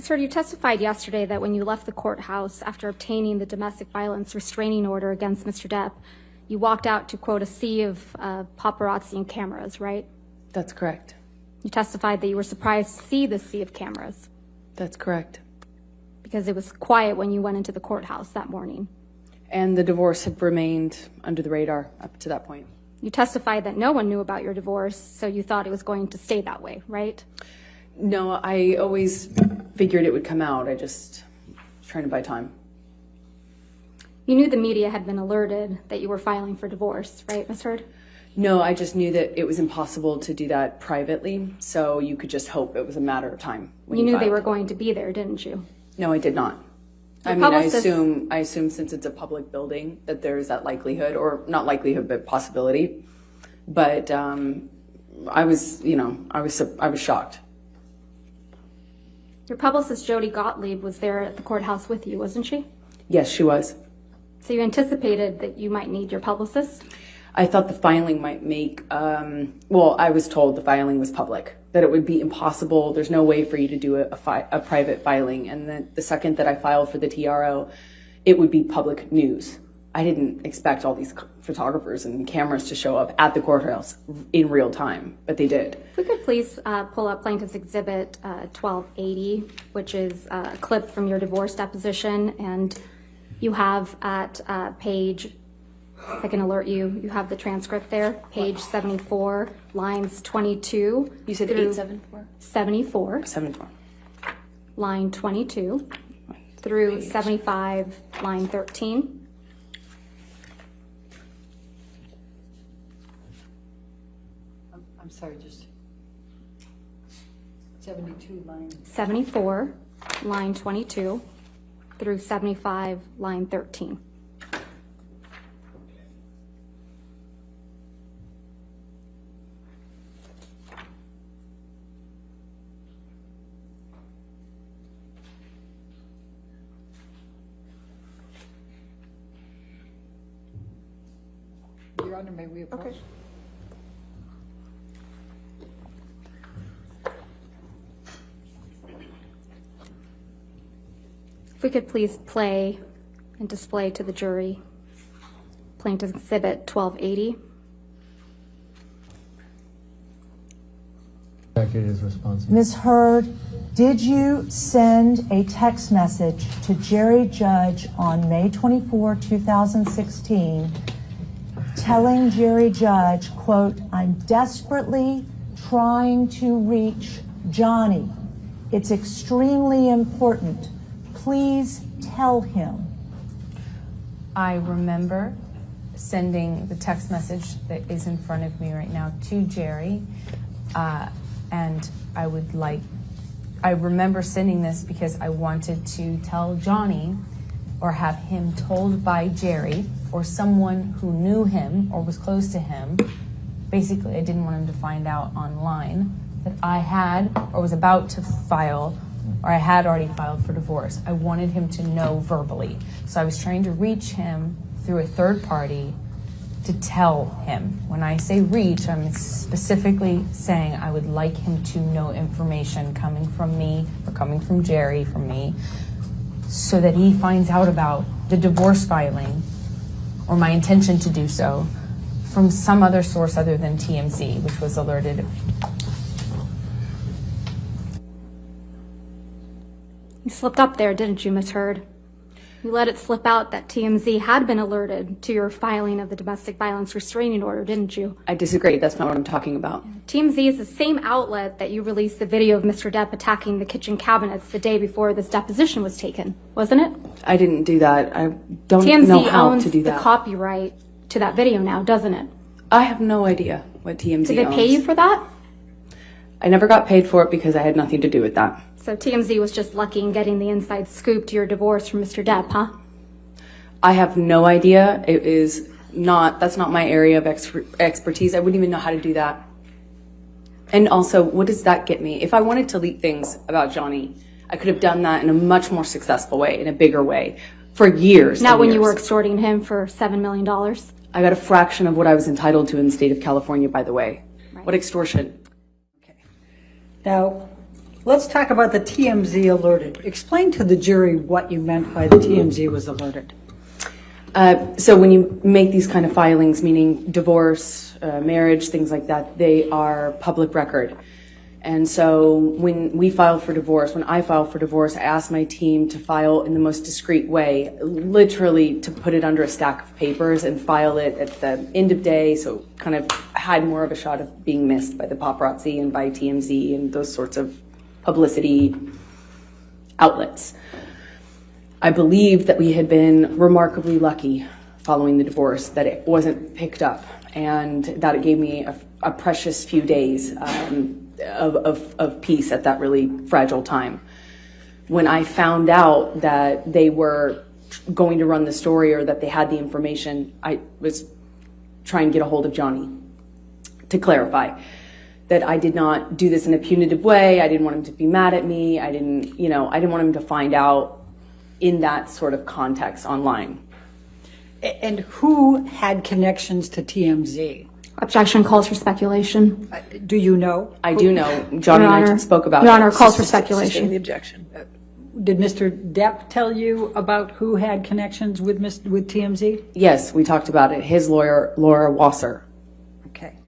Sir, you testified yesterday that when you left the courthouse after obtaining the domestic violence restraining order against Mr. Depp, you walked out to, quote, a sea of paparazzi and cameras, right? That's correct. You testified that you were surprised to see the sea of cameras. That's correct. Because it was quiet when you went into the courthouse that morning. And the divorce had remained under the radar up to that point. You testified that no one knew about your divorce, so you thought it was going to stay that way, right? No, I always figured it would come out. I just was trying to buy time. You knew the media had been alerted that you were filing for divorce, right, Ms. Heard? No, I just knew that it was impossible to do that privately, so you could just hope it was a matter of time. You knew they were going to be there, didn't you? No, I did not. I assume since it's a public building that there's that likelihood, or not likelihood, but possibility. But I was shocked. Your publicist, Jody Gottlieb, was there at the courthouse with you, wasn't she? Yes, she was. So you anticipated that you might need your publicist? I thought the filing might make, I was told the filing was public, that it would be impossible. There's no way for you to do a private filing. And then the second that I filed for the TRO, it would be public news. I didn't expect all these photographers and cameras to show up at the courthouse in real time, but they did. If we could please pull up Plaintiff's Exhibit 1280, which is a clip from your divorce deposition, and you have at page, if I can alert you, you have the transcript there, page 74, lines 22. You said 874? 74. 74. Line 22 through 75, line 13. I'm sorry, just 72 line. 74, line 22 through 75, line 13. Your Honor, may we approach? Okay. If we could please play and display to the jury Plaintiff's Exhibit 1280. Is responsible. Ms. Heard, did you send a text message to Jerry Judge on May 24, 2016, telling Jerry Judge, quote, "I'm desperately trying to reach Johnny. It's extremely important. Please tell him"? I remember sending the text message that is in front of me right now to Jerry, and I remember sending this because I wanted to tell Johnny, or have him told by Jerry or someone who knew him or was close to him. Basically, I didn't want him to find out online that I had or was about to file, or I had already filed for divorce. I wanted him to know verbally. So I was trying to reach him through a third party to tell him. When I say reach, I'm specifically saying I would like him to know information coming from me or coming from Jerry from me, so that he finds out about the divorce filing, or my intention to do so, from some other source other than TMZ, which was alerted. You slipped up there, didn't you, Ms. Heard? You let it slip out that TMZ had been alerted to your filing of the domestic violence restraining order, didn't you? I disagree. That's not what I'm talking about. TMZ is the same outlet that you released the video of Mr. Depp attacking the kitchen cabinets the day before this deposition was taken, wasn't it? I didn't do that. I don't TMZ know how owns to do that. the copyright to that video now, doesn't it? I have no idea what TMZ owns. Did they pay you for that? I never got paid for it because I had nothing to do with that. So TMZ was just lucky in getting the inside scoop to your divorce from Mr. Depp, huh? I have no idea. That's not my area of expertise. I wouldn't even know how to do that. And also, what does that get me? If I wanted to leak things about Johnny, I could have done that in a much more successful way, in a bigger way, for years. Not when you were extorting him for $7 million. I got a fraction of what I was entitled to in the state of California, by the way. Right. What extortion? Now, Let's talk about the TMZ alerted. Explain to the jury what you meant by the TMZ was alerted. So when you make these kind of filings, meaning divorce, marriage, things like that, they are public record. And so when I filed for divorce, I asked my team to file in the most discreet way, literally to put it under a stack of papers and file it at the end of day, so kind of had more of a shot of being missed by the paparazzi and by TMZ and those sorts of publicity outlets. I believe that we had been remarkably lucky following the divorce, that it wasn't picked up, and that it gave me a precious few days of peace at that really fragile time. When I found out that they were going to run the story or that they had the information, I was trying to get a hold of Johnny to clarify that I did not do this in a punitive way. I didn't want him to be mad at me. I didn't want him to find out in that sort of context online. And who had connections to TMZ? Objection calls for speculation. Do you know? I do know. Johnny Your and I Honor. spoke about Your it. Honor, calls for Sustain the speculation. objection. Did Mr. Depp tell you about who had connections with TMZ? Yes, we talked about it. His lawyer, Laura Wasser.